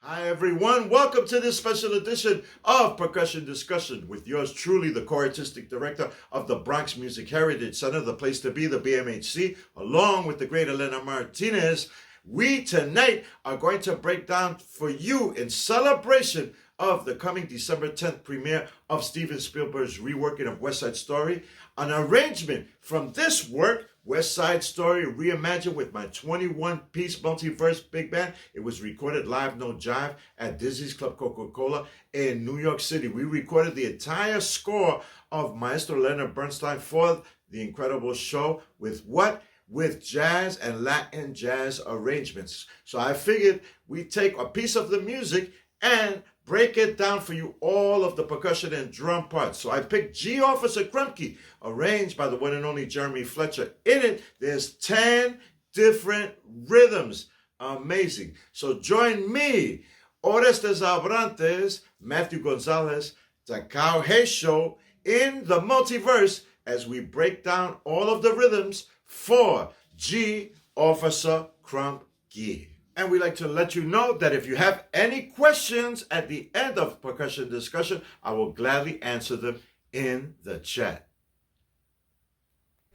Hi everyone, welcome to this special edition of Percussion Discussion with yours truly, the co-artistic director of the Bronx Music Heritage Center, the place to be, the BMHC, along with the great Elena Martinez. We tonight are going to break down for you in celebration of the coming December 10th premiere of Steven Spielberg's reworking of West Side Story, an arrangement from this work, West Side Story Reimagined, with my 21-piece multiverse big band. It was recorded live, no jive, at Disney's Club Coca-Cola in New York City. We recorded the entire score of Maestro Leonard Bernstein for the incredible show with what? With jazz and Latin jazz arrangements. So I figured we'd take a piece of the music and break it down for you, all of the percussion and drum parts. So I picked geeofficerkrupke, arranged by the one and only Jeremy Fletcher. In it, there's 10 different rhythms. Amazing. So join me, Oreste Abrantes, Matthew Gonzalez, Takao Heisho, in the multiverse as we break down all of the rhythms for geeofficerkrupke. And we'd like to let you know that if you have any questions at the end of Percussion Discussion, I will gladly answer them in the chat.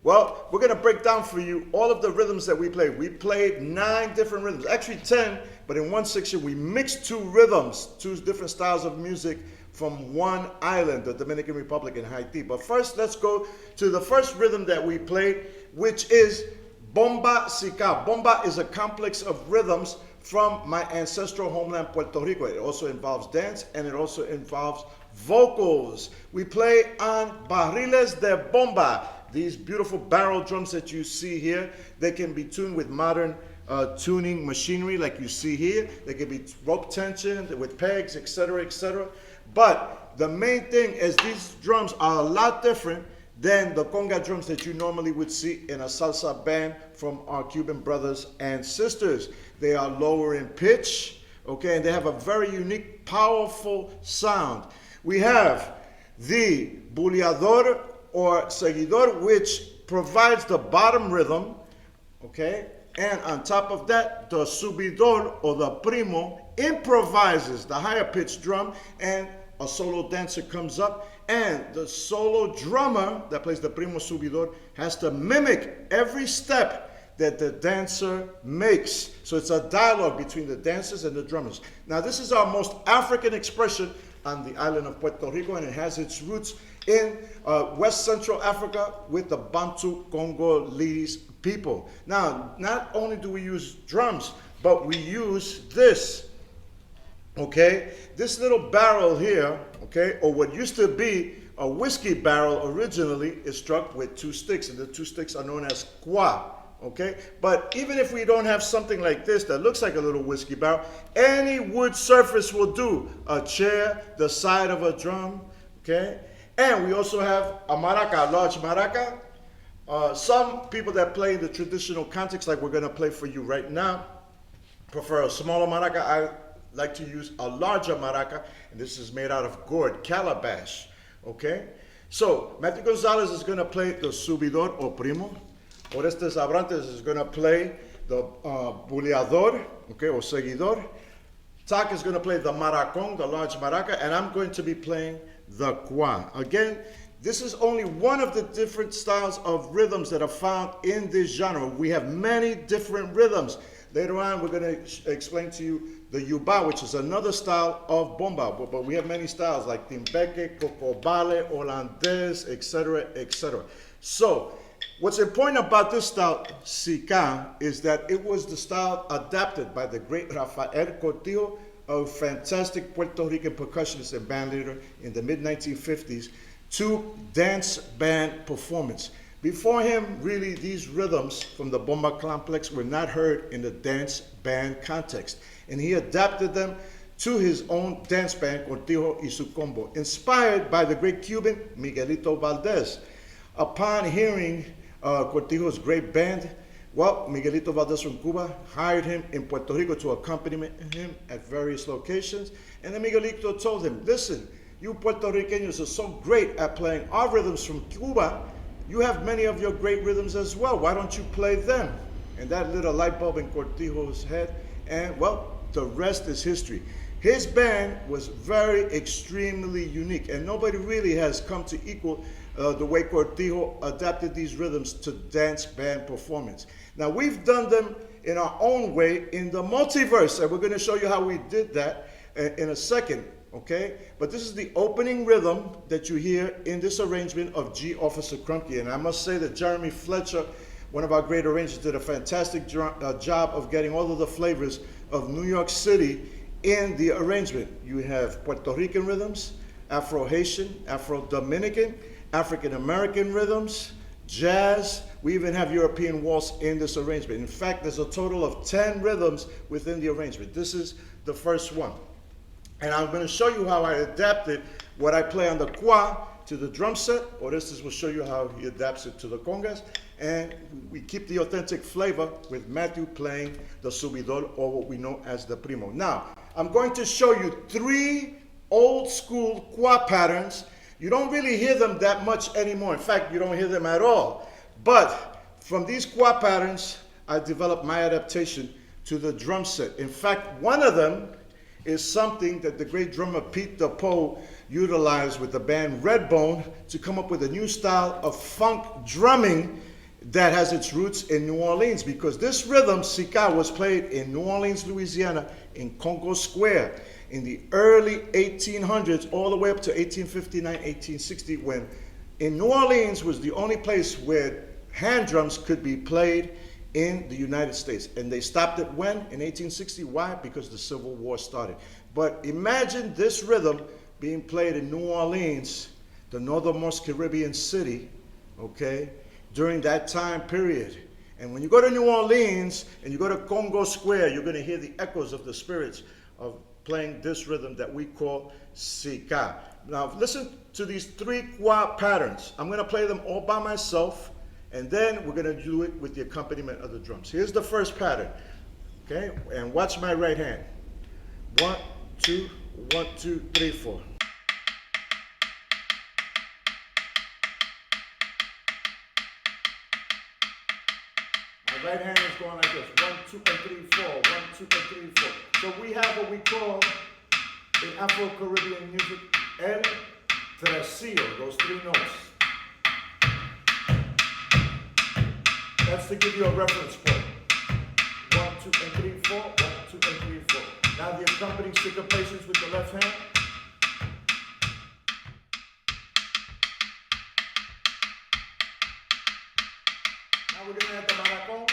Well, we're going to break down for you all of the rhythms that we played. We played 9 different rhythms, actually 10, but in one section we mixed 2 rhythms, 2 different styles of music from one island, the Dominican Republic in Haiti. But first, let's go to the first rhythm that we played, which is Bomba Sica. Bomba is a complex of rhythms from my ancestral homeland, Puerto Rico. It also involves dance and it also involves vocals. We play on barriles de bomba, these beautiful barrel drums that you see here. They can be tuned with modern tuning machinery like you see here. They can be rope tensioned with pegs, etc., etc. But the main thing is these drums are a lot different than the conga drums that you normally would see in a salsa band from our Cuban brothers and sisters. They are lower in pitch, okay, and they have a very unique, powerful sound. We have the buleador or seguidor, which provides the bottom rhythm, okay, and on top of that, the subidor or the primo improvises the higher pitched drum, and a solo dancer comes up, and the solo drummer that plays the primo subidor has to mimic every step that the dancer makes. So it's a dialogue between the dancers and the drummers. Now this is our most African expression on the island of Puerto Rico, and it has its roots in West Central Africa with the Bantu Congolese people. Now, not only do we use drums, but we use this. Okay, this little barrel here, okay, or what used to be a whiskey barrel originally, is struck with 2 sticks, and the 2 sticks are known as guap, okay? But even if we don't have something like this that looks like a little whiskey barrel, any wood surface will do. A chair, the side of a drum, okay? And we also have a maraca, a large maraca. Some people that play in the traditional context, like we're gonna play for you right now, prefer a smaller maraca. I like to use a larger maraca, and this is made out of gourd, calabash, okay? So, Matthew Gonzalez is gonna play the subidor or primo. Oreste Abrantes is gonna play the buleador, okay, or seguidor. Tak is gonna play the maracón, the large maraca, and I'm going to be playing the guap. Again, this is only one of the different styles of rhythms that are found in this genre. We have many different rhythms. Later on, we're going to explain to you the Yuba, which is another style of bomba. But we have many styles like timbeque, cocobale, holandés, etc., etc. So, what's important about this style, Sica, is that it was the style adapted by the great Rafael Cortijo, a fantastic Puerto Rican percussionist and band leader in the mid-1950s, to dance band performance. Before him, really, these rhythms from the bomba complex were not heard in the dance band context. And he adapted them to his own dance band, Cortijo y su Combo, inspired by the great Cuban Miguelito Valdez. Upon hearing Cortijo's great band, well, Miguelito Valdez from Cuba hired him in Puerto Rico to accompany him at various locations. And then Miguelito told him, listen, you Puerto Ricanos are so great at playing our rhythms from Cuba. You have many of your great rhythms as well. Why don't you play them? And that lit a light bulb in Cortijo's head. And, well, the rest is history. His band was extremely unique, and nobody really has come to equal the way Cortijo adapted these rhythms to dance band performance. Now, we've done them in our own way in the multiverse, and we're going to show you how we did that in a second, okay? But this is the opening rhythm that you hear in this arrangement of geeofficerkrupke, and I must say that Jeremy Fletcher, one of our great arrangers, did a fantastic job of getting all of the flavors of New York City in the arrangement. You have Puerto Rican rhythms, Afro-Haitian, Afro-Dominican, African-American rhythms, jazz. We even have European waltz in this arrangement. In fact, there's a total of 10 rhythms within the arrangement. This is the first one. And I'm going to show you how I adapted what I play on the kwa to the drum set. Oreste will show you how he adapts it to the congas. And we keep the authentic flavor with Matthew playing the subidor, or what we know as the primo. Now, I'm going to show you 3 old school kwa patterns. You don't really hear them that much anymore. In fact, you don't hear them at all. But from these kwa patterns, I developed my adaptation to the drum set. In fact, one of them is something that the great drummer Pete DePoe utilized with the band Redbone to come up with a new style of funk drumming that has its roots in New Orleans, because this rhythm, Sika, was played in New Orleans, Louisiana, in Congo Square in the early 1800s, all the way up to 1859, 1860, when in New Orleans was the only place where hand drums could be played in the United States. And they stopped it when? In 1860. Why? Because the Civil War started. But imagine this rhythm being played in New Orleans, the northernmost Caribbean city, okay, during that time period. And when you go to New Orleans and you go to Congo Square, you're going to hear the echoes of the spirits of playing this rhythm that we call Sika. Now listen to these 3 kwa patterns. I'm going to play them all by myself, and then we're going to do it with the accompaniment of the drums. Here's the first pattern, okay? And watch my right hand. 1, 2, 1, 2, 3, 4. My right hand is going like this. 1, 2, and 3, 4. 1, 2, and 3, 4. So we have what we call in Afro-Caribbean music, el tresillo, those 3 notes. That's to give you a reference point. 1, 2, and 3, 4. 1, 2, and 3, 4. Now the accompanying syncopations with the left hand. Now we're going to add the maracón.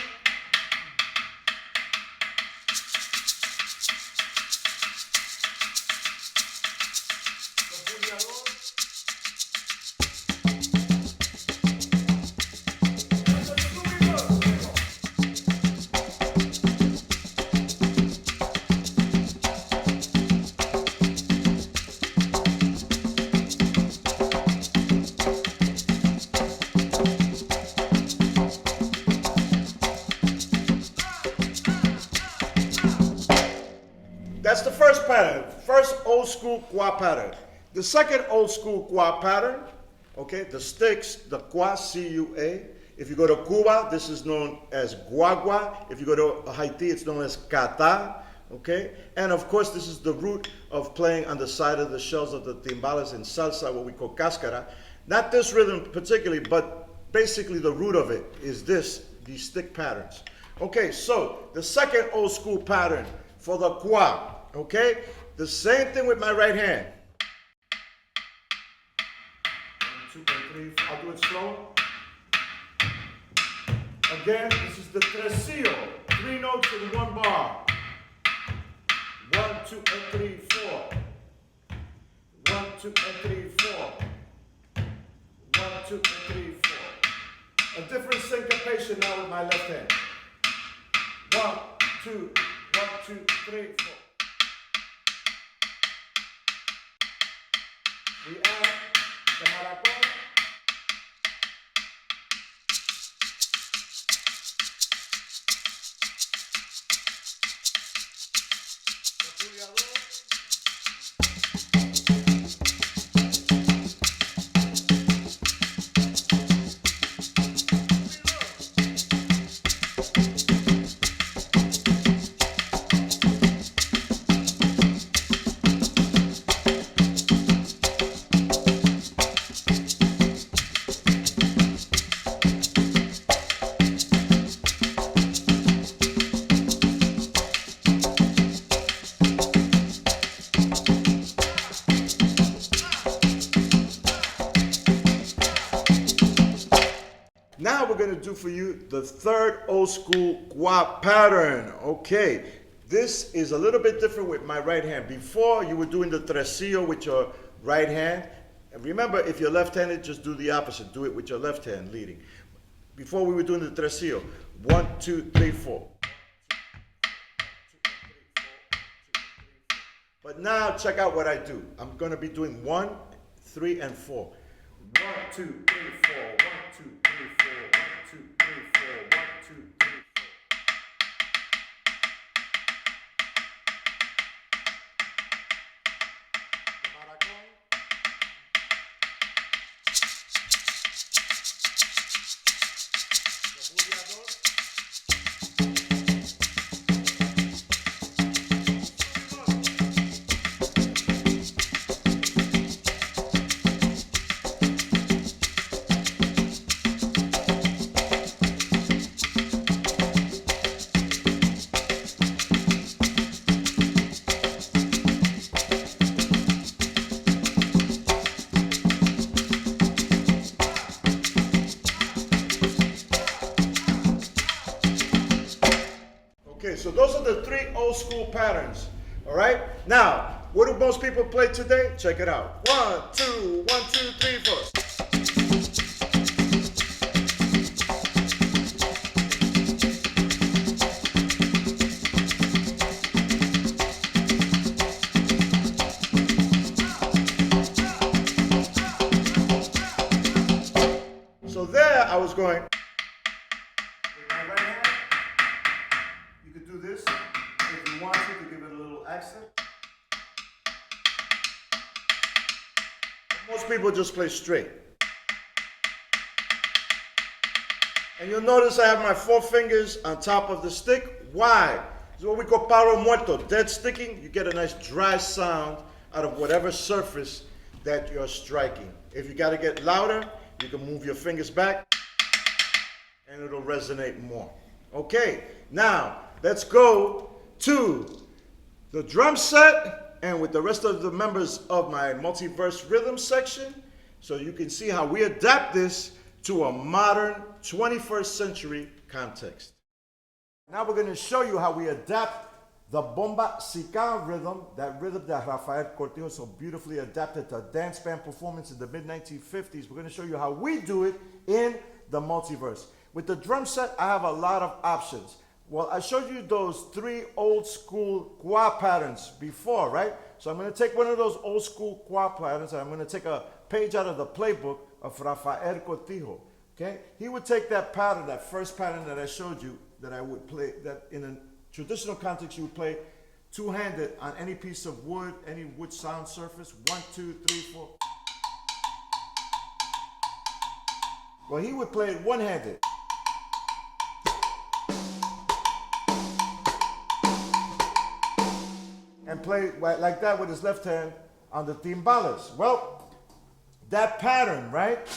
That's the first pattern, first old school kwa pattern. The second old school kwa pattern, okay, the sticks, the kwa, C-U-A. If you go to Cuba, this is known as guagua. If you go to Haiti, it's known as kata, okay? And of course, this is the root of playing on the side of the shells of the timbales in salsa, what we call cascara. Not this rhythm particularly, but basically the root of it is these stick patterns. Okay, so the second old school pattern for the kwa, okay? The same thing with my right hand. 1, 2, and 3, I'll do it slow. Again, this is the tresillo, 3 notes in 1 bar. 1, 2, and 3, 4. 1, 2, and 3, 4. 1, 2, and 3, 4. A different syncopation now with my left hand. 1, 2, 1, 2, 3, 4. We add the maracón. The pulgador. do for you the third old school guap pattern. Okay, this is a little bit different with my right hand. Before, you were doing the tresillo with your right hand. And remember, if you're left-handed, just do the opposite. Do it with your left hand leading. Before, we were doing the tresillo. 1, 2, 3, 4. But now, check out what I do. I'm going to be doing 1, 3, and 4. 1, 2, 3, 4. 1, 2, 3, 4. 1, 2, 3, 4. 1, 2, 3, 4. Okay, so those are the 3 old school patterns. All right. Now, what do most people play today? Check it out. 1, 2, 1, 2, 3, 4. So there I was going. With my right hand, you could do this if you want to give it a little accent. But most people just play straight. And you'll notice I have my 4 fingers on top of the stick. Why? It's what we call palo muerto, dead sticking. You get a nice dry sound out of whatever surface that you're striking. If you got to get louder, you can move your fingers back and it'll resonate more. Okay, now let's go to the drum set and with the rest of the members of my multiverse rhythm section so you can see how we adapt this to a modern 21st century context. Now we're going to show you how we adapt the bomba sica rhythm, that rhythm that Rafael Cortijo so beautifully adapted to dance band performance in the mid-1950s. We're going to show you how we do it in the multiverse. With the drum set, I have a lot of options. Well, I showed you those 3 old school guap patterns before, right? So I'm going to take one of those old school guap patterns and I'm going to take a page out of the playbook of Rafael Cortijo. Okay? He would take that pattern, that first pattern that I showed you, that I would play, that in a traditional context, you would play two-handed on any piece of wood, any wood sound surface. 1, 2, 3, 4. Well, he would play it one-handed. And play like that with his left hand on the timbales. Well, that pattern, right,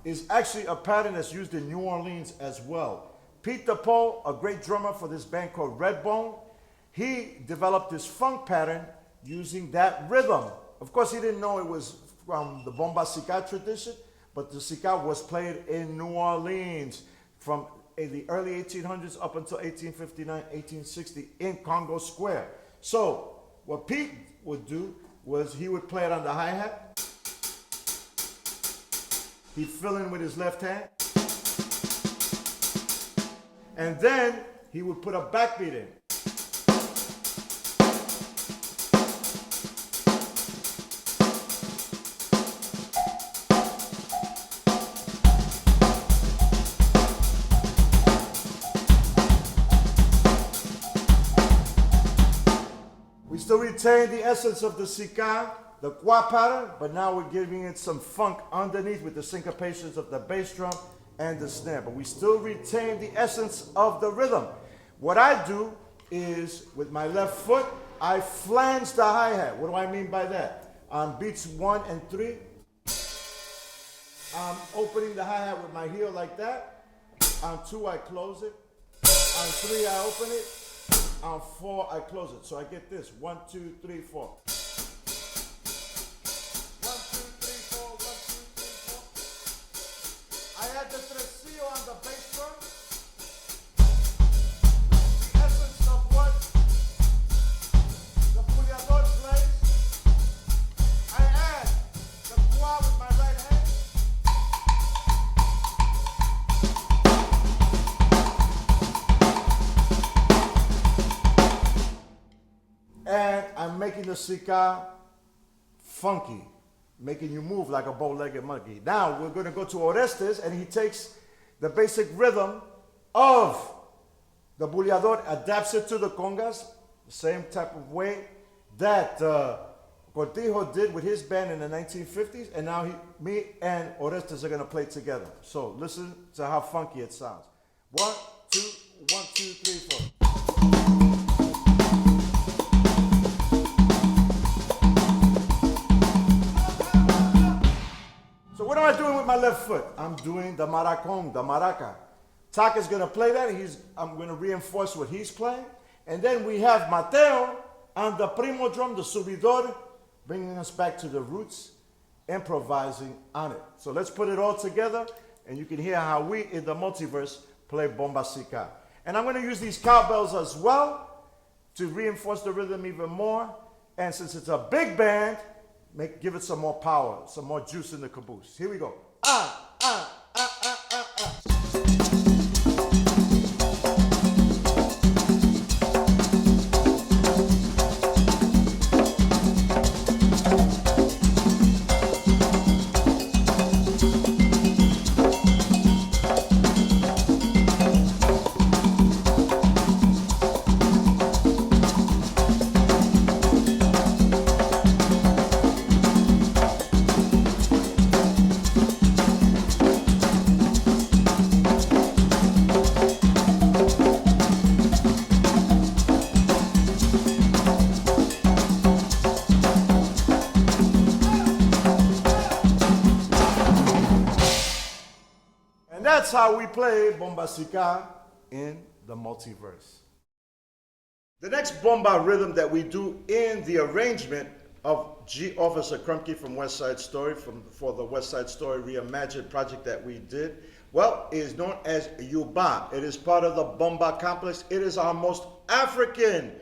is actually a pattern that's used in New Orleans as well. Pete DePaul, a great drummer for this band called Redbone, he developed this funk pattern using that rhythm. Of course, he didn't know it was from the bomba sica tradition, but the sica was played in New Orleans from the early 1800s up until 1859, 1860 in Congo Square. So what Pete would do was he would play it on the hi-hat. He'd fill in with his left hand. And then he would put a backbeat in. We still retain the essence of the sica, the guap pattern, but now we're giving it some funk underneath with the syncopations of the bass drum and the snare, but we still retain the essence of the rhythm. What I do is, with my left foot, I flange the hi-hat. What do I mean by that? On beats 1 and 3, I'm opening the hi-hat with my heel like that. On 2, I close it. On 3, I open it. On 4, I close it. So I get this, 1, 2, 3, 4. I had the tresillo on the bass drum. And I'm making the sika funky, making you move like a bow-legged monkey. Now we're going to go to Oreste, and he takes the basic rhythm of the buleador, adapts it to the congas, the same type of way that Cortijo did with his band in the 1950s, and now me and Oreste are going to play together. So listen to how funky it sounds. 1, 2, 1, 2, 3, 4. So what am I doing with my left foot? I'm doing the maracón, the maraca. Taka's going to play that. I'm going to reinforce what he's playing. And then we have Mateo on the primo drum, the subidor, bringing us back to the roots, improvising on it. So let's put it all together, and you can hear how we, in the multiverse, play bomba sika. And I'm going to use these cowbells as well to reinforce the rhythm even more. And since it's a big band, give it some more power, some more juice in the caboose. Here we go. That's how we play bomba sika in the multiverse. The next bomba rhythm that we do in the arrangement of geeofficerkrupke from West Side Story, for the West Side Story Reimagined project that we did, well, is known as Yuba. It is part of the bomba complex. It is our most African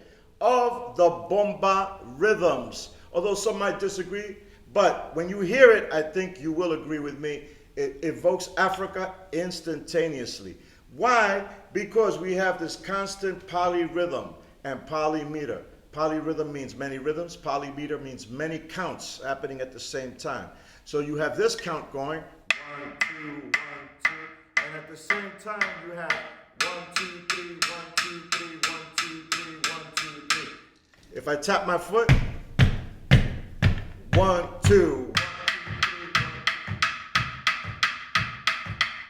of the bomba rhythms. Although some might disagree, but when you hear it, I think you will agree with me. It evokes Africa instantaneously. Why? Because we have this constant polyrhythm and polymeter. Polyrhythm means many rhythms. Polymeter means many counts happening at the same time. So you have this count going, 1, 2, 1, 2, and at the same time you have 1, 2, 3, 1, 2, 3, 1, 2, 3, 1, 2, 3. If I tap my foot, 1, 2.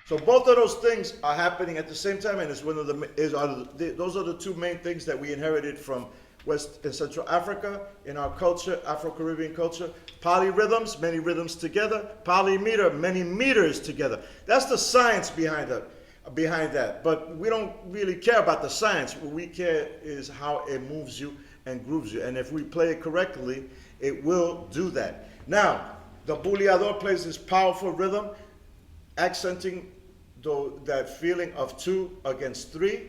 So both of those things are happening at the same time, and it's those are the two main things that we inherited from West and Central Africa in our culture, Afro-Caribbean culture. Polyrhythms, many rhythms together. Polymeter, many meters together. That's the science behind that. But we don't really care about the science. What we care is how it moves you and grooves you. And if we play it correctly, it will do that. Now, the buleador plays this powerful rhythm, accenting that feeling of 2 against 3,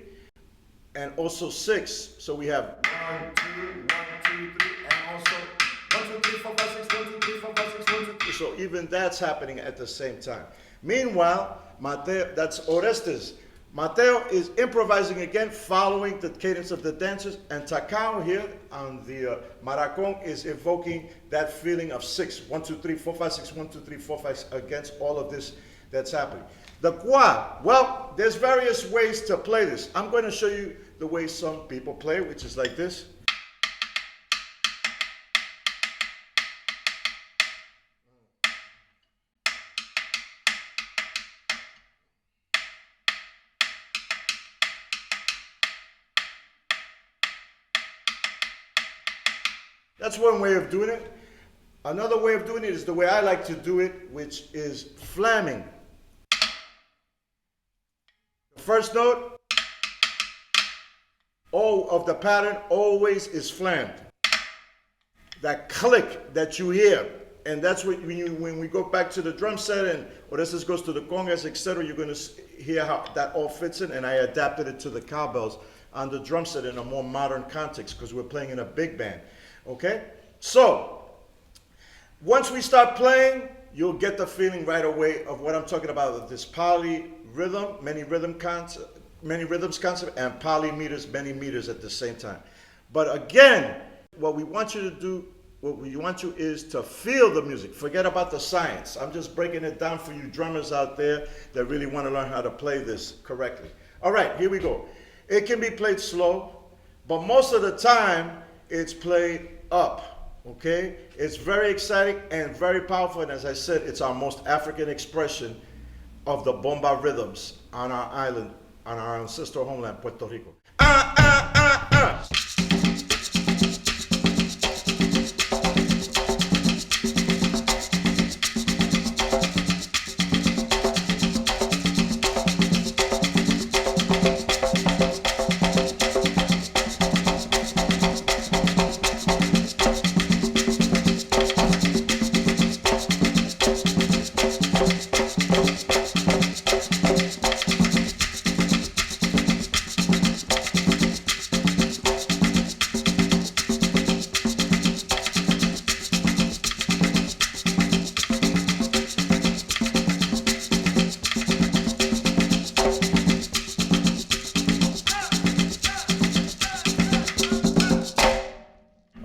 and also 6. So we have 1, 2, 1, 2, 3, and also 1, 2, 3, 4, 5, 6, 1, 2, 3, 4, 5, 6, 1, 2, 3. So even that's happening at the same time. Meanwhile, Mateo, that's Oreste. Mateo is improvising again, following the cadence of the dancers, and Takao here on the maracón is evoking that feeling of 6. 1, 2, 3, 4, 5, 6, 1, 2, 3, 4, 5 against all of this that's happening. The Guap, well, there's various ways to play this. I'm going to show you the way some people play, which is like this. That's one way of doing it. Another way of doing it is the way I like to do it, which is flamming. The first note, O of the pattern always is flammed. That click that you hear, and that's what when we go back to the drum set and Oreste goes to the congas, etc., you're going to hear how that all fits in, and I adapted it to the cowbells on the drum set in a more modern context because we're playing in a big band. Okay? So, once we start playing, you'll get the feeling right away of what I'm talking about, this polyrhythm, many rhythms concept, and polymeters, many meters at the same time. But again, what we want you to do, what we want you is to feel the music. Forget about the science. I'm just breaking it down for you drummers out there that really want to learn how to play this correctly. All right, here we go. It can be played slow, but most of the time it's played up, okay? It's very exciting and very powerful, and as I said, it's our most African expression of the bomba rhythms on our island, on our ancestral homeland, Puerto Rico.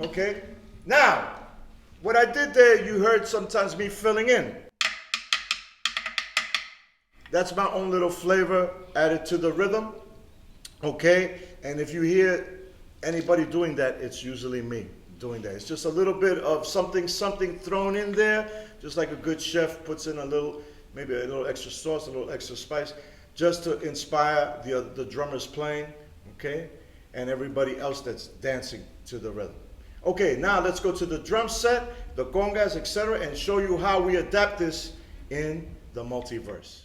Okay, now, what I did there, you heard sometimes me filling in. That's my own little flavor added to the rhythm, okay? And if you hear anybody doing that, it's usually me doing that. It's just a little bit of something thrown in there, just like a good chef puts in a little, maybe a little extra sauce, a little extra spice, just to inspire the drummers playing, okay? And everybody else that's dancing to the rhythm. Okay, now let's go to the drum set, the congas, etc., and show you how we adapt this in the multiverse.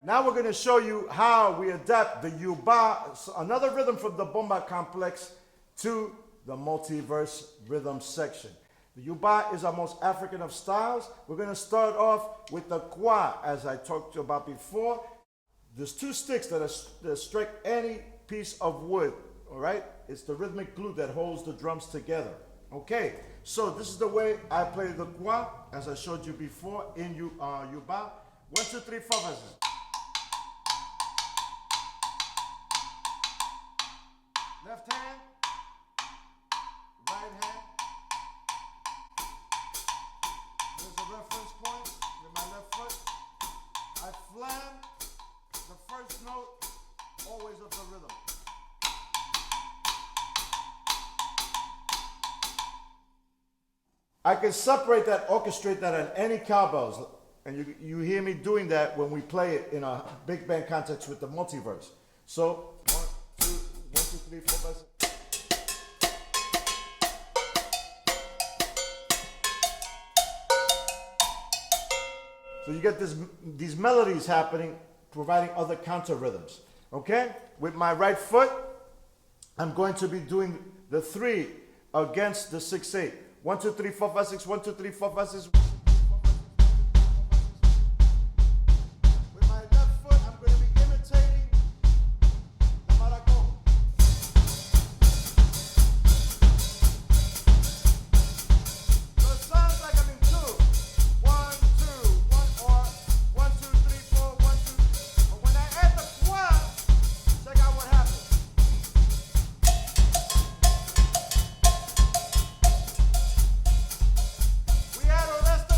Now we're going to show you how we adapt the Yuba, another rhythm from the bomba complex, to the multiverse rhythm section. The Yuba is our most African of styles. We're going to start off with the Guap, as I talked to you about before. There's two sticks that strike any piece of wood, all right? It's the rhythmic glue that holds the drums together. Okay, so this is the way I play the Guap, as I showed you before in Yuba. 1, 2, 3, 4 verses. Left hand, right hand. There's a reference point with my left foot. I flam the first note, always of the rhythm. I can separate that, orchestrate that on any cowbells, and you hear me doing that when we play it in a big band context with the multiverse. So 1, 2, 3, 4 verses. So you get these melodies happening, providing other counter rhythms. Okay? With my right foot, I'm going to be doing the 3 against the 6/8. 1, 2, 3, 4, 5, 6. 1, 2, 3, 4, 5, 6. With my left foot, I'm going to be imitating the maraco. So it sounds like I'm in 2. 1, 2, 1, or 1, 2, 3, 4, 1, 2. But when I add the Guap, check out what happens. We add Oreste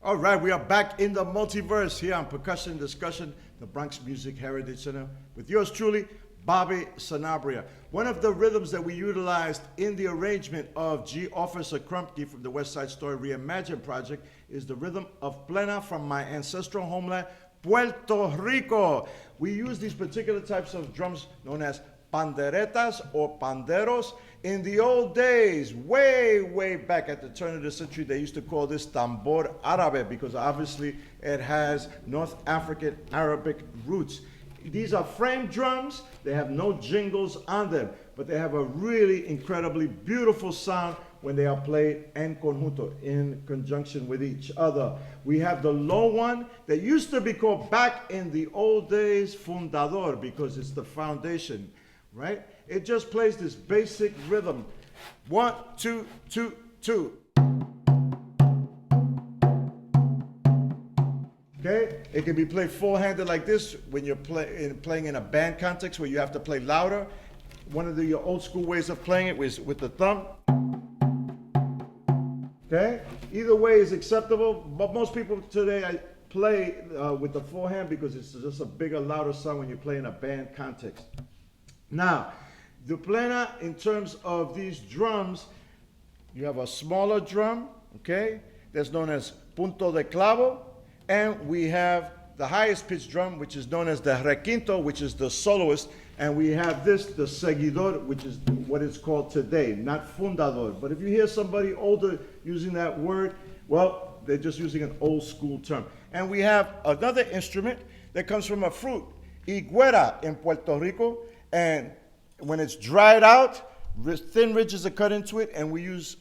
All right, we are back in the multiverse here on Percussion Discussion, the Bronx Music Heritage Center, with yours truly, Bobby Sanabria. One of the rhythms that we utilized in the arrangement of geeofficerkrupke from the West Side Story Reimagined project is the rhythm of plena from my ancestral homeland, Puerto Rico. We use these particular types of drums known as panderetas or panderos. In the old days, way back at the turn of the century, they used to call this tambor árabe because obviously it has North African Arabic roots. These are frame drums. They have no jingles on them, but they have a really incredibly beautiful sound when they are played en conjunto, in conjunction with each other. We have the low one that used to be called back in the old days fundador because it's the foundation, right? It just plays this basic rhythm. 1, 2, 2, 2. Okay? It can be played full-handed like this when you're playing in a band context where you have to play louder. One of the old school ways of playing it was with the thumb. Okay? Either way is acceptable, but most people today play with the forehand because it's just a bigger, louder sound when you play in a band context. Now, the plena, in terms of these drums, you have a smaller drum, okay, that's known as punto de clavo, and we have the highest pitched drum, which is known as the requinto, which is the soloist, and we have this, the seguidor, which is what it's called today, not fundador. But if you hear somebody older using that word, well, they're just using an old school term. And we have another instrument that comes from a fruit, higuera in Puerto Rico, and when it's dried out, thin ridges are cut into it, and we use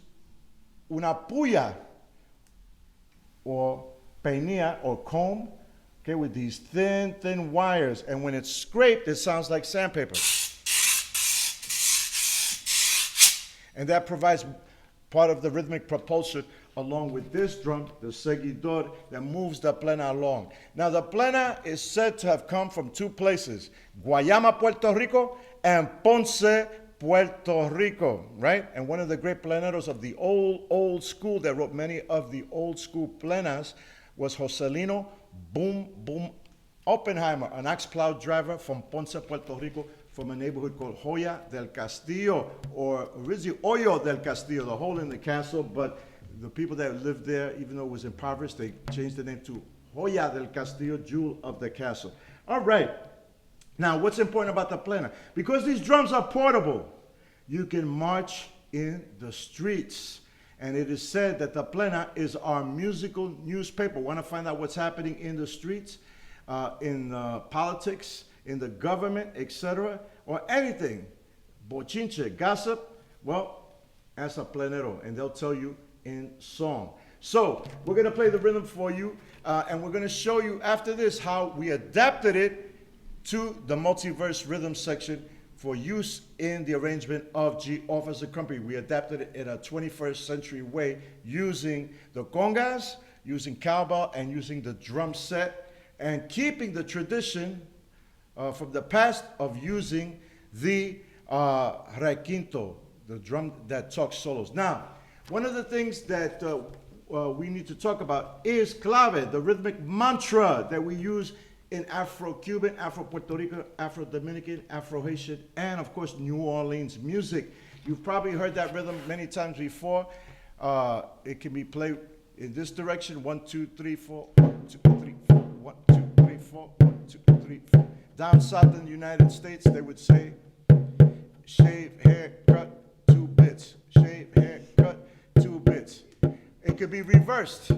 una puya, or peinilla, or comb, okay, with these thin wires. And when it's scraped, it sounds like sandpaper. And that provides part of the rhythmic propulsion along with this drum, the seguidor, that moves the plena along. Now, the plena is said to have come from two places, Guayama, Puerto Rico, and Ponce, Puerto Rico, right? And one of the great pleneros of the old school that wrote many of the old school plenas was Joselino Boom Boom Oppenheimer, an ox plow driver from Ponce, Puerto Rico, from a neighborhood called Joya del Castillo, or originally Hoyo del Castillo, the hole in the castle, but the people that lived there, even though it was impoverished, they changed the name to Joya del Castillo, Jewel of the Castle. All right. Now, what's important about the plena? Because these drums are portable, you can march in the streets. And it is said that the plena is our musical newspaper. Want to find out what's happening in the streets, in politics, in the government, etc., or anything, bochinche, gossip? Well, ask a plenero, and they'll tell you in song. So we're going to play the rhythm for you, and we're going to show you after this how we adapted it to the multiverse rhythm section for use in the arrangement of geeofficerkrupke. We adapted it in a 21st century way using the congas, using cowbell, and using the drum set, and keeping the tradition from the past of using the requinto, the drum that talks solos. Now, one of the things that we need to talk about is clave, the rhythmic mantra that we use in Afro-Cuban, Afro-Puerto Rican, Afro-Dominican, Afro-Haitian, and of course New Orleans music. You've probably heard that rhythm many times before. It can be played in this direction: 1, 2, 3, 4, 1, 2, 3, 4, 1, 2, 3, 4, 1, 2, 3, 4. Down south in the United States, they would say, shave, hair, cut, 2 bits. Shave, hair, cut, 2 bits. It could be reversed.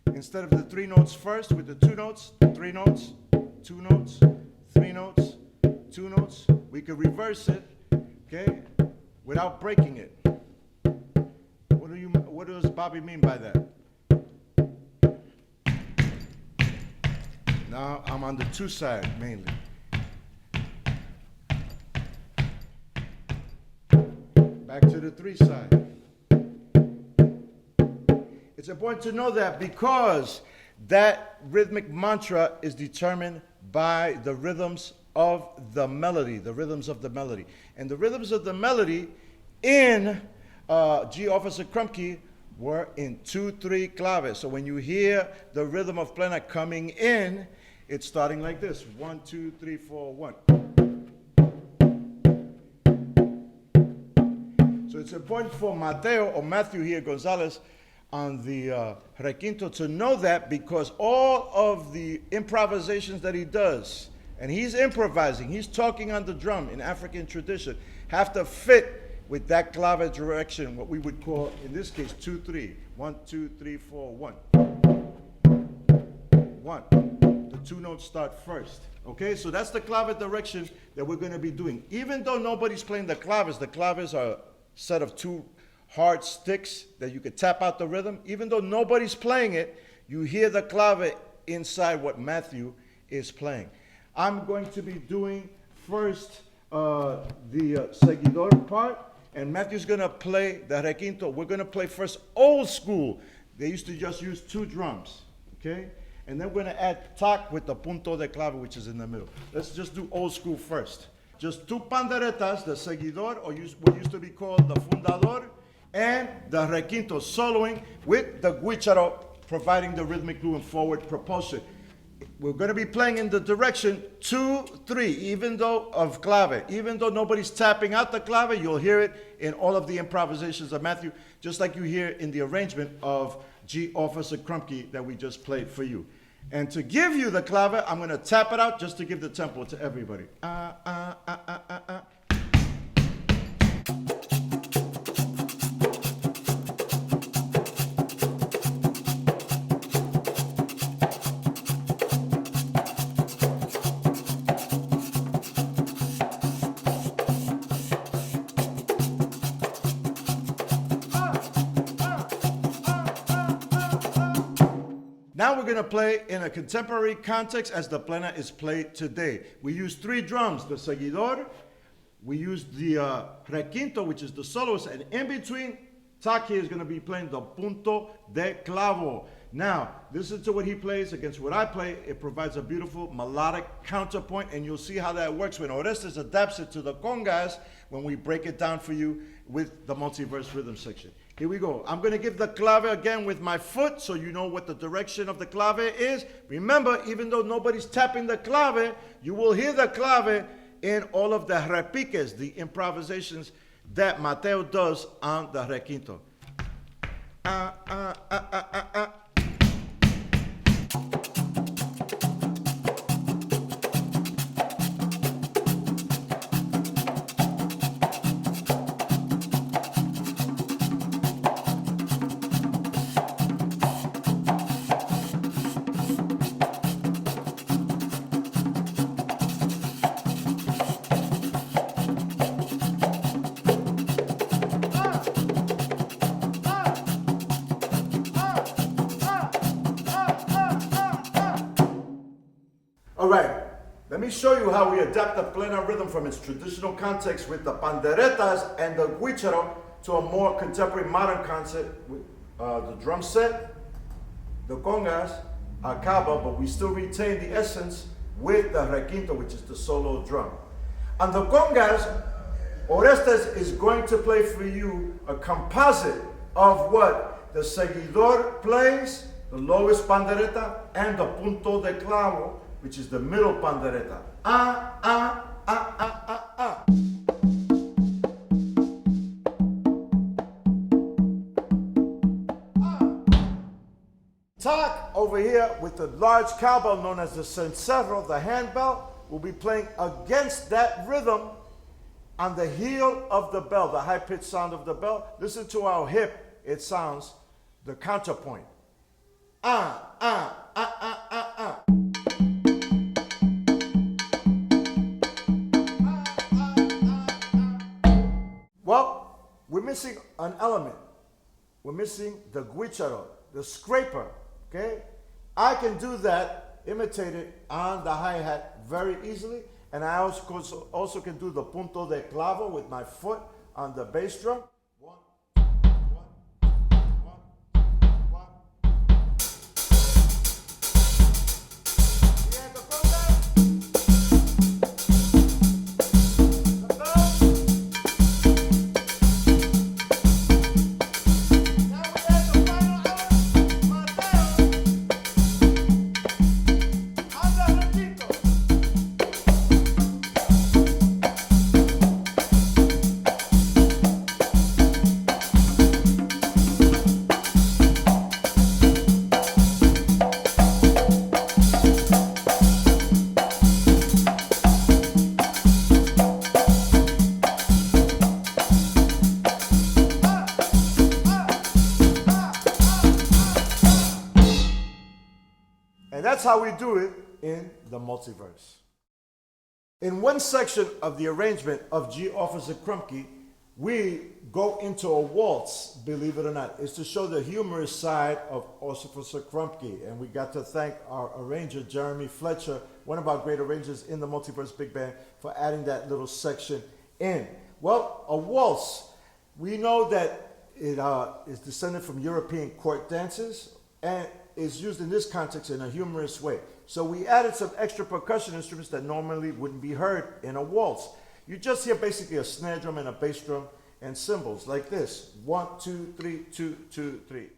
Instead of the 3 notes first with the 2 notes, 3 notes, 2 notes, 3 notes, 2 notes, we could reverse it, okay, without breaking it. What does Bobby mean by that? Now I'm on the 2 side mainly. Back to the 3 side. It's important to know that because that rhythmic mantra is determined by the rhythms of the melody, the rhythms of the melody. And the rhythms of the melody in geeofficerkrupke we're in 2-3 clave. So when you hear the rhythm of plena coming in, it's starting like this. 1, 2, 3, 4, 1. So it's important for Matthew here, Gonzalez, on the requinto to know that, because all of the improvisations that he does, and he's improvising, he's talking on the drum in African tradition, have to fit with that clave direction, what we would call, in this case, 2-3. 1, 2, 3, 4, 1. 1. The two notes start first. Okay, so that's the clave direction that we're going to be doing. Even though nobody's playing the claves are a set of two hard sticks that you could tap out the rhythm. Even though nobody's playing it, you hear the clave inside what Matthew is playing. I'm going to be doing first the seguidor part, and Matthew's going to play the requinto. We're going to play first old school. They used to just use 2 drums, okay? And then we're going to add tak with the punto de clave, which is in the middle. Let's just do old school first. Just 2 panderetas, the seguidor, or what used to be called the fundador, and the requinto soloing with the guicharo providing the rhythmic glue and forward propulsion. We're going to be playing in the direction 2-3, even though of clave. Even though nobody's tapping out the clave, you'll hear it in all of the improvisations of Matthew, just like you hear in the arrangement of geeofficerkrupke that we just played for you. And to give you the clave, I'm going to tap it out just to give the tempo to everybody. Now we're going to play in a contemporary context as the plena is played today. We use 3 drums, the seguidor, we use the requinto, which is the soloist, and in between, Taki is going to be playing the punto de clavo. Now, listen to what he plays against what I play. It provides a beautiful melodic counterpoint, and you'll see how that works when Oreste adapts it to the congas when we break it down for you with the multiverse rhythm section. Here we go. I'm going to give the clave again with my foot so you know what the direction of the clave is. Remember, even though nobody's tapping the clave, you will hear the clave in all of the repiques, the improvisations that Mateo does on the requinto. All right, let me show you how we adapt the plena rhythm from its traditional context with the panderetas and the guicharo to a more contemporary modern concept with the drum set, the congas, acaba, but we still retain the essence with the requinto, which is the solo drum. On the congas, Oreste is going to play for you a composite of what the seguidor plays, the lowest pandereta, and the punto de clavo, which is the middle pandereta. Tak over here with the large cowbell known as the cencerro, the handbell, will be playing against that rhythm on the heel of the bell, the high-pitched sound of the bell. Listen to how hip it sounds, the counterpoint. Well, we're missing an element. We're missing the guicharo, the scraper, okay? I can do that, imitate it on the hi-hat very easily, and I also can do the punto de clavo with my foot on the bass drum. One, one. Now we add that's how we do it in the multiverse. In one section of the arrangement of geeofficerkrupke, we go into a waltz, believe it or not. It's to show the humorous side of oresteabrantes, and we got to thank our arranger, Jeremy Fletcher, one of our great arrangers in the Multiverse Big Band, for adding that little section in. Well, a waltz, we know that it is descended from European court dances and is used in this context in a humorous way. So we added some extra percussion instruments that normally wouldn't be heard in a waltz. You just hear basically a snare drum and a bass drum and cymbals like this. 1, 2, 3, 2, 2, 3.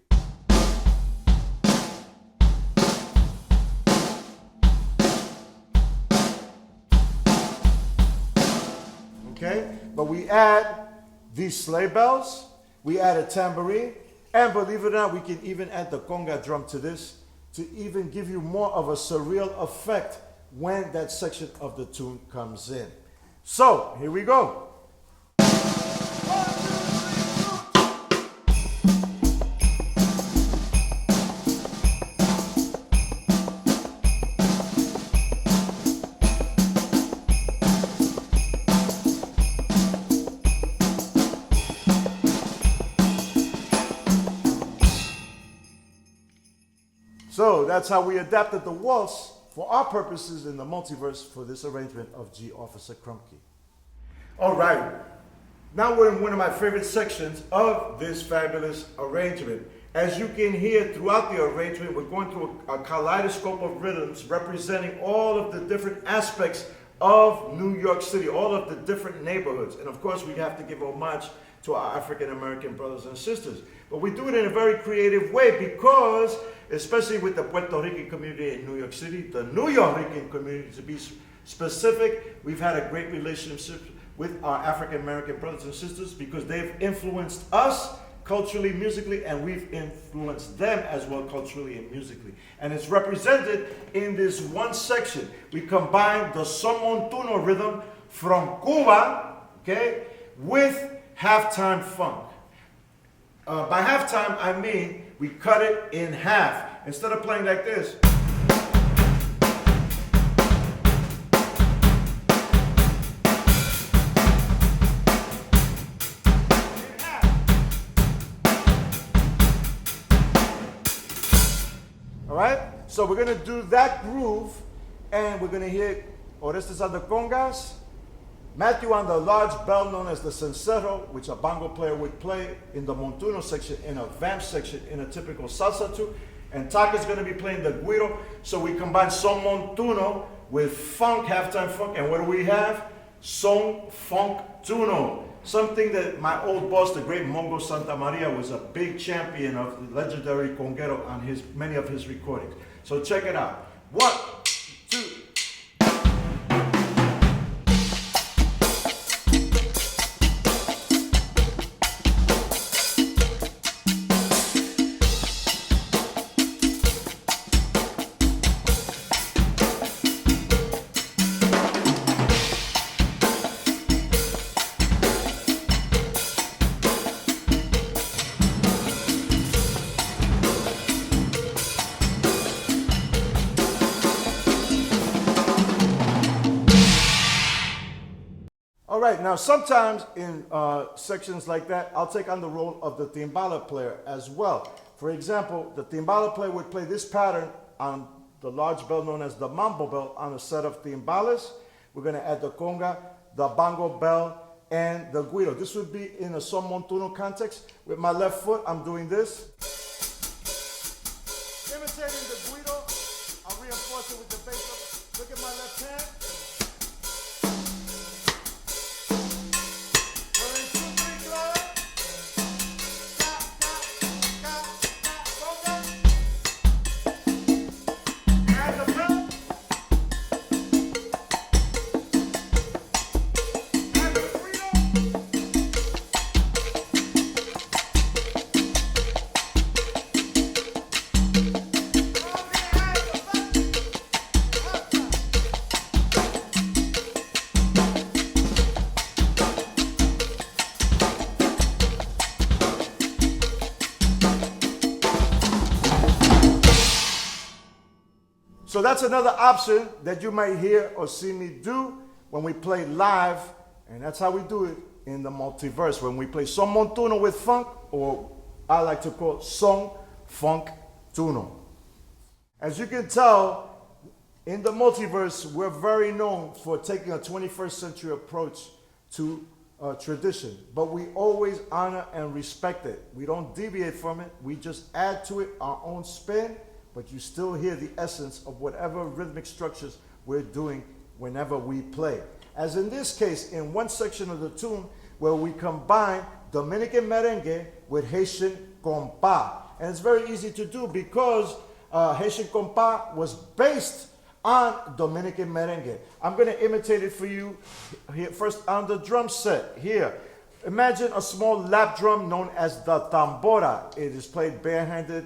Okay, but we add these sleigh bells, we add a tambourine, and believe it or not, we can even add the conga drum to this to even give you more of a surreal effect when that section of the tune comes in. So, here we go. So that's how we adapted the waltz for our purposes in the multiverse for this arrangement of geeofficerkrupke. All right, now we're in one of my favorite sections of this fabulous arrangement. As you can hear throughout the arrangement, we're going through a kaleidoscope of rhythms representing all of the different aspects of New York City, all of the different neighborhoods. And of course, we have to give homage to our African-American brothers and sisters. But we do it in a very creative way because, especially with the Puerto Rican community in New York City, the New York community to be specific, we've had a great relationship with our African-American brothers and sisters because they've influenced us culturally, musically, and we've influenced them as well culturally and musically. And it's represented in this one section. We combine the son montuno rhythm from Cuba, okay, with halftime funk. By halftime, I mean we cut it in half. Instead of playing like this, all right? So we're gonna do that groove, and we're gonna hear Oreste on the congas, Matthew on the large bell known as the censero, which a bongo player would play in the montuno section, in a vamp section, in a typical salsa tune. And Taka's going to be playing the guiro. So we combine son montuno with funk, halftime funk. And what do we have? Son funk tuno. Something that my old boss, the great Mongo Santamaria, was a big champion of, the legendary conguero on many of his recordings. So check it out. 1, 2. All right, now sometimes in sections like that, I'll take on the role of the timbala player as well. For example, the timbala player would play this pattern on the large bell known as the mambo bell on a set of timbalas. We're going to add the conga, the bongo bell, and the guiro. This would be in a son montuno context. With my left foot, I'm doing this. Imitating the guiro, I'll reinforce it with the bass. Look at my left hand. So that's another option that you might hear or see me do when we play live, and that's how we do it in the multiverse, when we play son montuno with funk, or I like to call son funk tuno. As you can tell, in the multiverse, we're very known for taking a 21st century approach to tradition, but we always honor and respect it. We don't deviate from it. We just add to it our own spin, but you still hear the essence of whatever rhythmic structures we're doing whenever we play. As in this case, in one section of the tune where we combine Dominican Merengue with Haitian Compa. And it's very easy to do because Haitian Compa was based on Dominican Merengue. I'm going to imitate it for you here first on the drum set here. Imagine a small lap drum known as the tambora. It is played barehanded.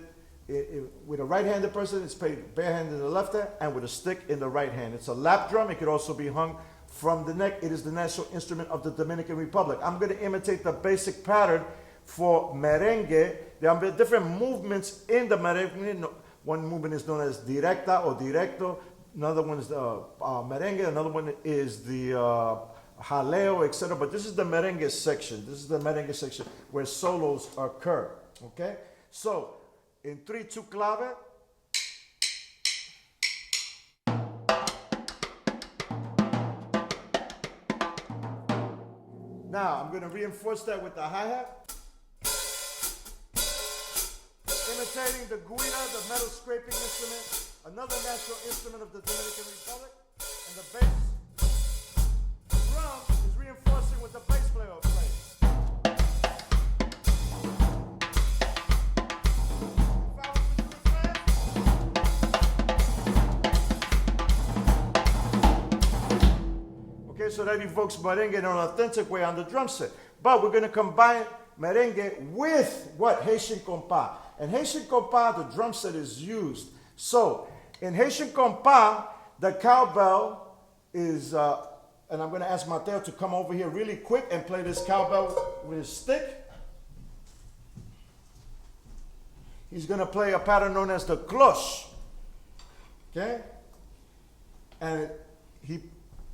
With a right-handed person, it's played barehanded in the left hand and with a stick in the right hand. It's a lap drum. It could also be hung from the neck. It is the national instrument of the Dominican Republic. I'm going to imitate the basic pattern for merengue. There are different movements in the merengue. One movement is known as directa or directo. Another one is the merengue. Another one is the jaleo, etc. But this is the merengue section. This is the merengue section where solos occur. Okay? So, in 3-2 clave. Now, I'm going to reinforce that with the hi-hat. Imitating the guira, the metal scraping instrument, another national instrument of the Dominican Republic. And the bass drum is reinforcing with the bass player plays. Okay, so that evokes merengue in an authentic way on the drum set. But we're going to combine merengue with what? Haitian Compa. And Haitian Compa, the drum set is used. So, in Haitian Compa, the cowbell is, and I'm going to ask Matteo to come over here really quick and play this cowbell with his stick. He's going to play a pattern known as the cloche. Okay? And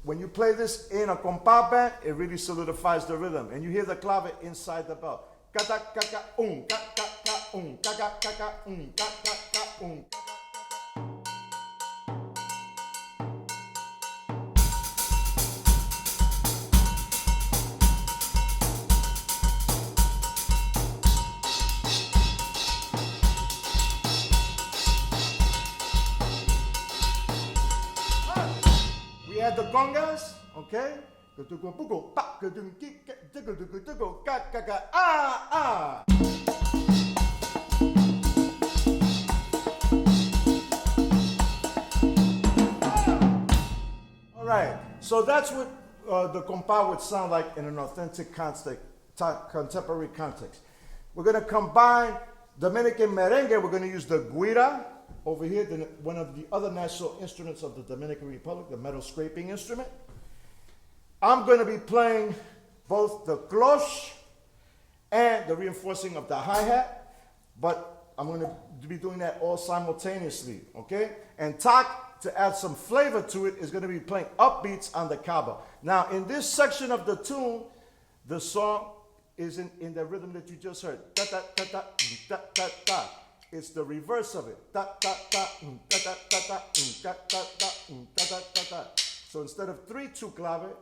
when you play this in a compa band, it really solidifies the rhythm. And you hear the clave inside the bell. Kata kaka kaka kaka kaka kaka. We had the congas, okay? All right, so that's what the compa would sound like in an authentic contemporary context. We're going to combine Dominican merengue. We're going to use the guira over here, one of the other national instruments of the Dominican Republic, the metal scraping instrument. I'm going to be playing both the cloche and the reinforcing of the hi-hat, but I'm going to be doing that all simultaneously, okay? And Tak, to add some flavor to it, is going to be playing upbeats on the cowbell. Now, in this section of the tune, the song is in the rhythm that you just heard. Da, da, da, da, da, da, da. It's the reverse of it. Da, da, da, da, da, da, da, da, da, da, da, da, da. So instead of 3-2 clave,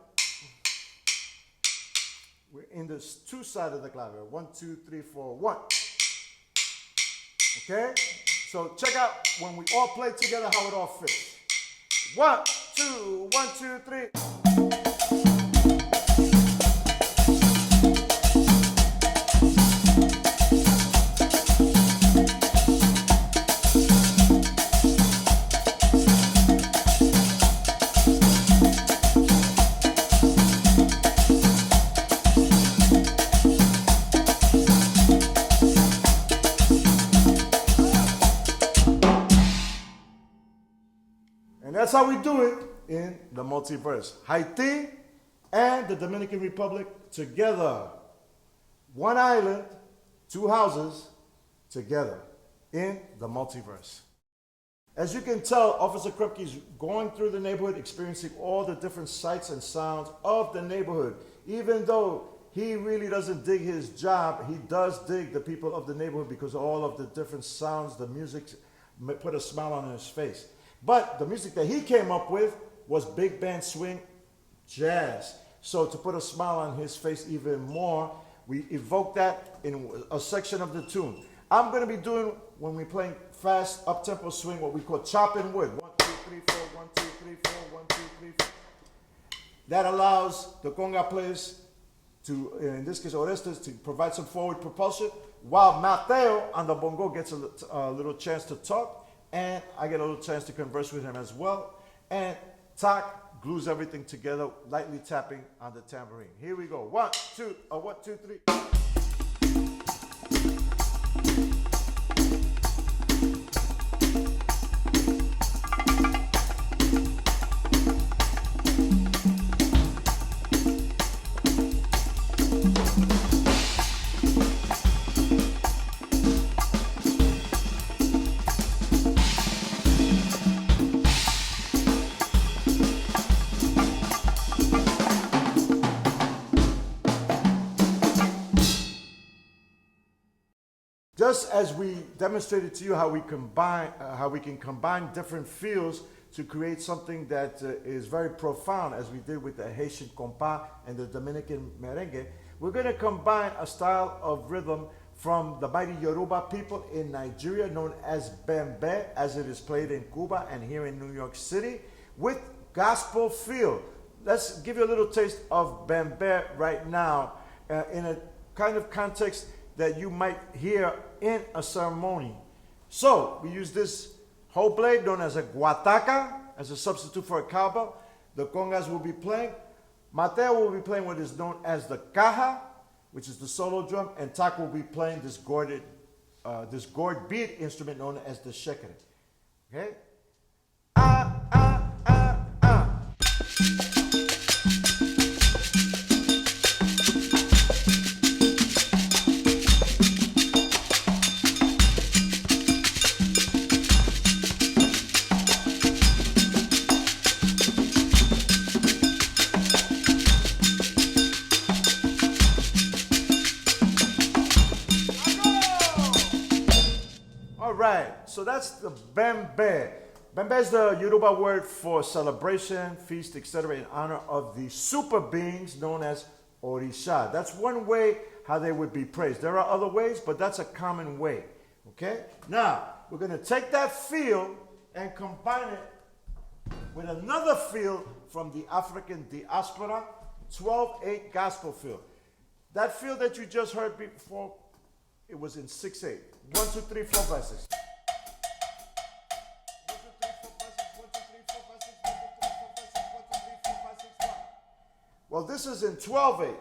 we're in this 2 side of the clave. 1, 2, 3, 4, 1. Okay? So check out when we all play together how it all fits. 1, 2, 1, 2, 3. That's how we do it in the multiverse. Haiti and the Dominican Republic together. One island, 2 houses together in the multiverse. As you can tell, Officer Krupke is going through the neighborhood, experiencing all the different sights and sounds of the neighborhood. Even though he really doesn't dig his job, he does dig the people of the neighborhood because all of the different sounds, the music put a smile on his face. But the music that he came up with was big band swing jazz. So to put a smile on his face even more, we evoke that in a section of the tune. I'm going to be doing, when we're playing fast up-tempo swing, what we call chopping wood. 1, 2, 3, 4, 1, 2, 3, 4, 1, 2, 3, 4. That allows the conga players to, in this case Oreste, to provide some forward propulsion, while Matteo on the bongo gets a little chance to talk, and I get a little chance to converse with him as well. And Tak glues everything together, lightly tapping on the tambourine. Here we go. 1, 2, 1, 2, 3. Just as we demonstrated to you how we can combine different feels to create something that is very profound, as we did with the Haitian Compa and the Dominican Merengue, we're going to combine a style of rhythm from the mighty Yoruba people in Nigeria, known as bembe, as it is played in Cuba and here in New York City, with gospel feel. Let's give you a little taste of bembe right now in a kind of context that you might hear in a ceremony. So we use this whole blade known as a guataca as a substitute for a cowbell. The congas will be playing. Mateo will be playing what is known as the caja, which is the solo drum, and Tak will be playing this gourd beat instrument known as the shekere. Okay? Ah, ah, ah, ah. So that's the bembe. Bembe is the Yoruba word for celebration, feast, etc. in honor of the super beings known as Orisha. That's one way how they would be praised. There are other ways, but that's a common way. Okay? Now, we're going to take that feel and combine it with another feel from the African diaspora, 12/8 gospel feel. That feel that you just heard before, it was in 6/8. 1, 2, 3, 4, 5, 6. Well, this is in 12/8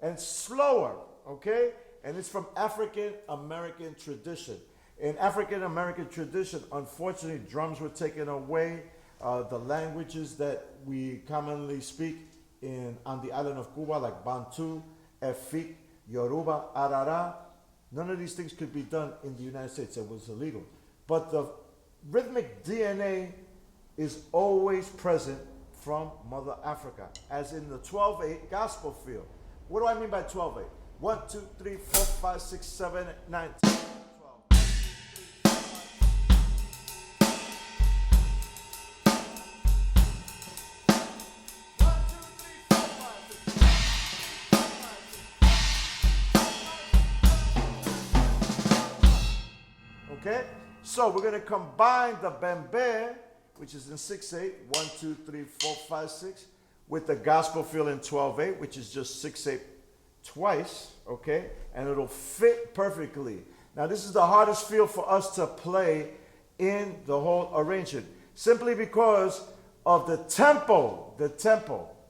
and slower, okay? And it's from African American tradition. In African American tradition, unfortunately, drums were taken away. The languages that we commonly speak on the island of Cuba, like Bantu, Efik, Yoruba, Arara, none of these things could be done in the United States. It was illegal. But the rhythmic DNA is always present from Mother Africa, as in the 12/8 gospel feel. What do I mean by 12/8? 1, 2, 3, 4, 5, 6, 7, 8, 9, 10, 12. Okay? So we're going to combine the bembe, which is in 6/8, 1, 2, 3, 4, 5, 6, with the gospel feel in 12/8, which is just 6/8 twice, okay? And it'll fit perfectly. Now, this is the hardest feel for us to play in the whole arrangement, simply because of the tempo,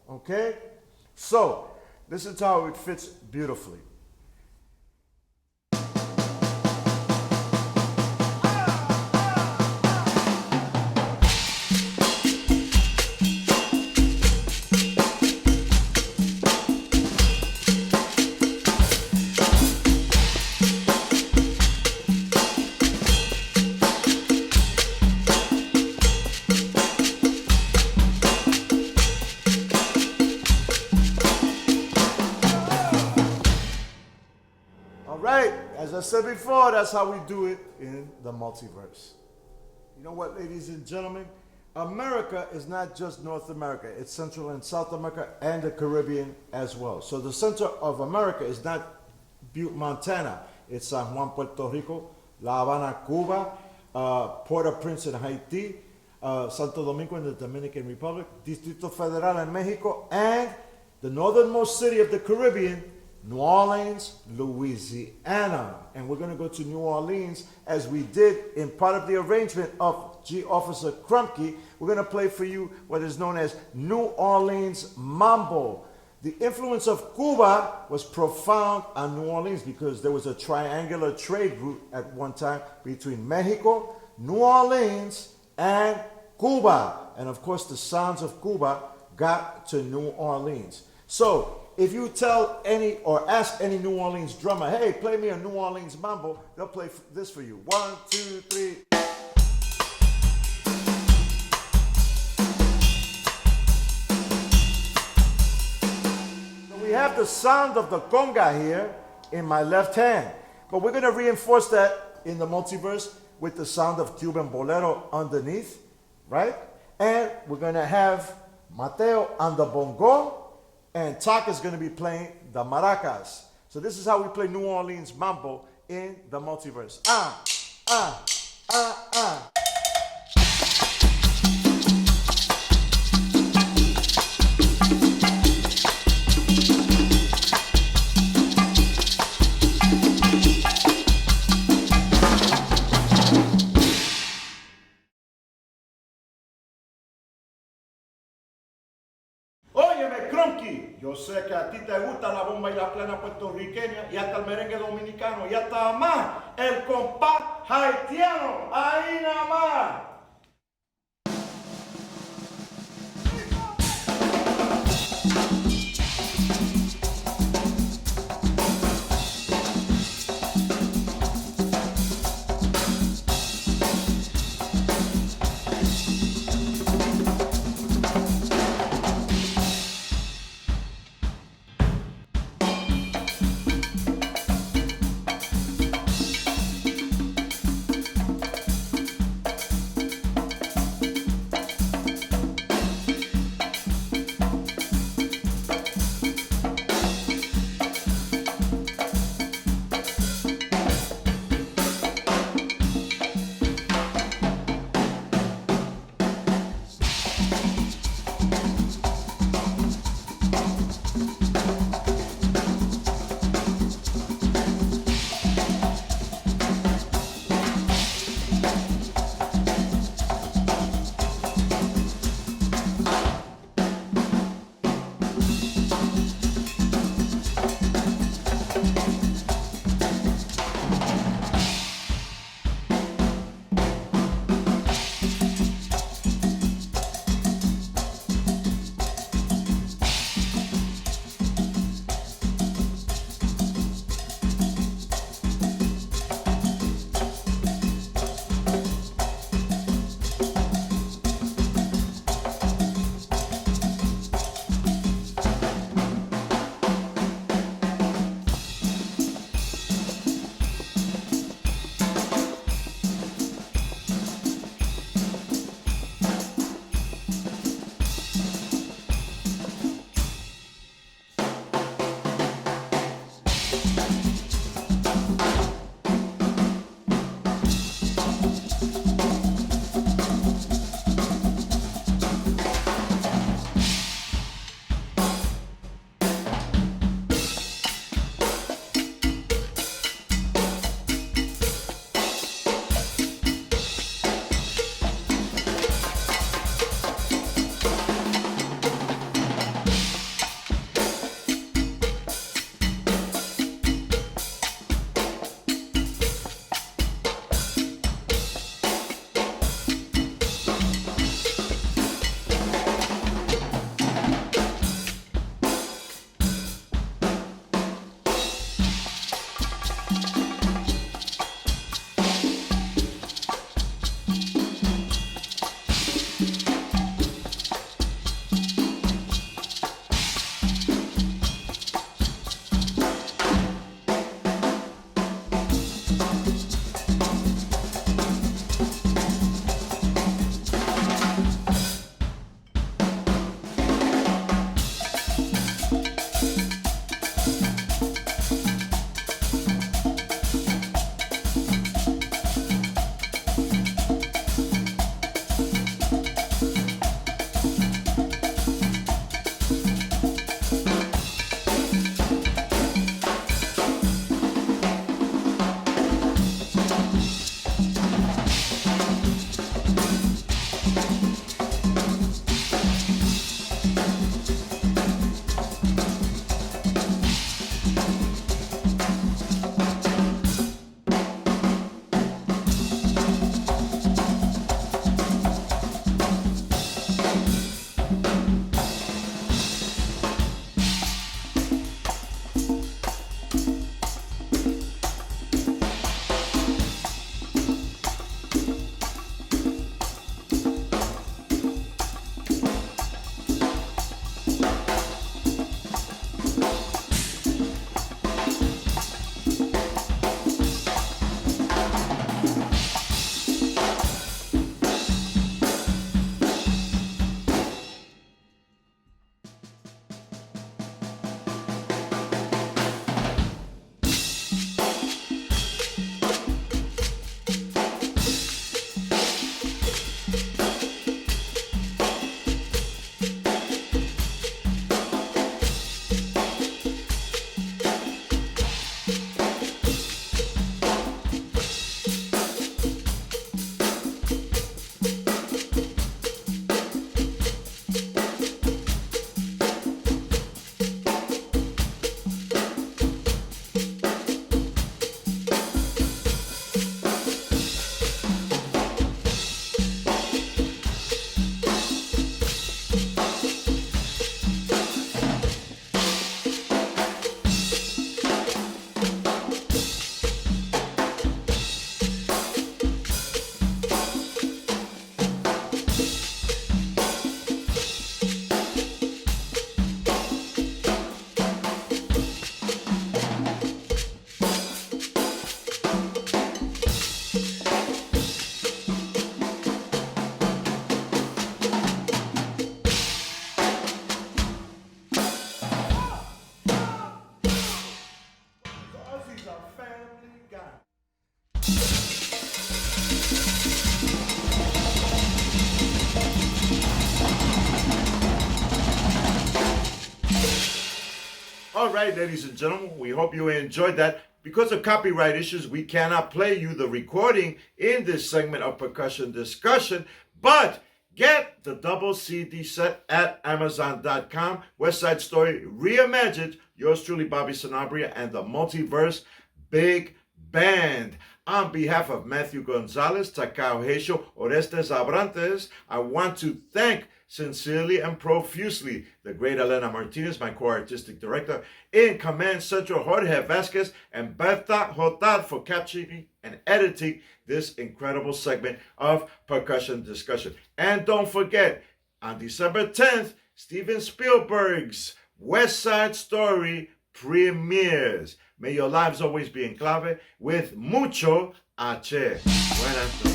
okay? So, listen to how it fits beautifully. before, that's how we do it in the multiverse. You know what, ladies and gentlemen? America is not just North America. It's Central and South America and the Caribbean as well. So the center of America is not Butte, Montana. It's San Juan, Puerto Rico, La Habana, Cuba, Port-au-Prince in Haiti, Santo Domingo in the Dominican Republic, Distrito Federal in Mexico, and the northernmost city of the Caribbean, New Orleans, Louisiana. And we're going to go to New Orleans as we did in part of the arrangement of geeofficerkrupke. We're going to play for you what is known as New Orleans Mambo. The influence of Cuba was profound on New Orleans because there was a triangular trade route at one time between Mexico, New Orleans, and Cuba. And of course, the sounds of Cuba got to New Orleans. So if you tell any or ask any New Orleans drummer, hey, play me a New Orleans mambo, they'll play this for you. 1, 2, 3. So we have the sound of the conga here in my left hand, but we're going to reinforce that in the multiverse with the sound of Cuban bolero underneath, right? And we're going to have Mateo on the bongo, and Tak is going to be playing the maracas. So this is how we play New Orleans Mambo in the multiverse. Ah, ah, ah, ah. Óyeme, Krupke, yo sé que a ti te gusta la bomba y la plena puertorriqueña y hasta el merengue dominicano y hasta más el compás haitiano, ahí nada más. All right, ladies and gentlemen, we hope you enjoyed that. Because of copyright issues, we cannot play you the recording in this segment of Percussion Discussion, but get the double CD set at Amazon.com. West Side Story Reimagined, yours truly, Bobby Sanabria, and the Multiverse Big Band. On behalf of Matthew Gonzalez, Takao Heisho, Oreste Abrantes, I want to thank sincerely and profusely the great Elena Martinez, my co-artistic director, in Command Central Jorge Vasquez, and Berta Hotad for capturing and editing this incredible segment of Percussion Discussion. And don't forget, on December 10th, Steven Spielberg's West Side Story premieres. May your lives always be in clave with mucho H. Buenas noches.